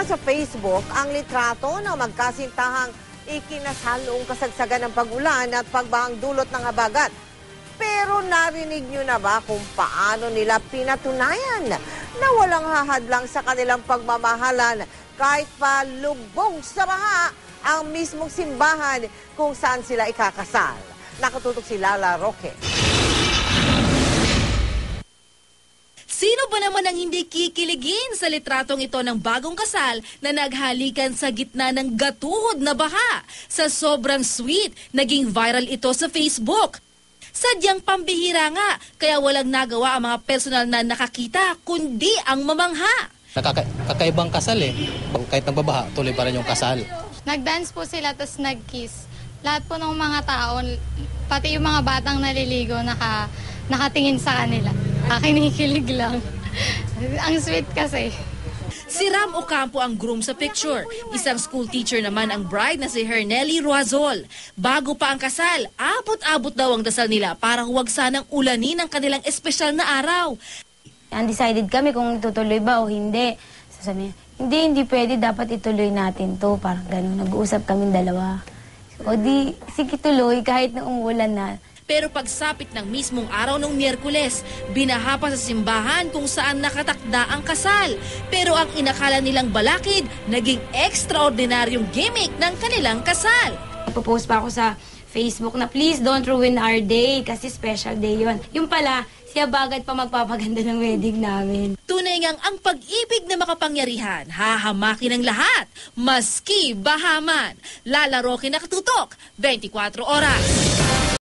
sa Facebook ang litrato ng magkasintahang ikinasal noong kasagsagan ng pag-ulan at pagbahang dulot ng habagat. Pero narinig nyo na ba kung paano nila pinatunayan na walang hahadlang sa kanilang pagmamahalan kahit pa lubog sa baha ang mismong simbahan kung saan sila ikakasal? Nakatutok si Lala Roque. Sino ba naman ang hindi kikiligin sa litratong ito ng bagong kasal na naghalikan sa gitna ng gatuhod na baha? Sa sobrang sweet, naging viral ito sa Facebook. Sadyang pambihira nga, kaya walang nagawa ang mga personal na nakakita, kundi ang mamangha. Kakaibang kasal eh. Kahit nagbabaha, tuloy pa rin yung kasal. Nag-dance po sila, tapos nag-kiss. Lahat po ng mga tao, pati yung mga batang naliligo, nakatingin sa kanila. Kinikilig lang. Ang sweet kasi. Si Ram Ocampo ang groom sa picture. Isang school teacher naman ang bride na si Hernelly Ruazol. Bago pa ang kasal, abot-abot daw ang dasal nila para huwag sanang ulanin ang kanilang espesyal na araw. Undecided kami kung tutuloy ba o hindi. Sasabihin, hindi pwede, dapat ituloy natin to. Parang gano'n, nag-uusap kaming dalawa. O di, sige tuloy kahit na umuulan na. Pero pagsapit ng mismong araw ng Miyerkules, binaha pa sa simbahan kung saan nakatakda ang kasal. Pero ang inakala nilang balakid, naging extraordinaryong gimmick ng kanilang kasal. Ipopost pa ako sa Facebook na please don't ruin our day kasi special day yon. Yung pala, siya bagad pa magpapaganda ng wedding namin. Tunay ngang ang pag-ibig na makapangyarihan, hahamakin ng lahat, maski bahaman. Lala Roque, Nakatutok, 24 oras.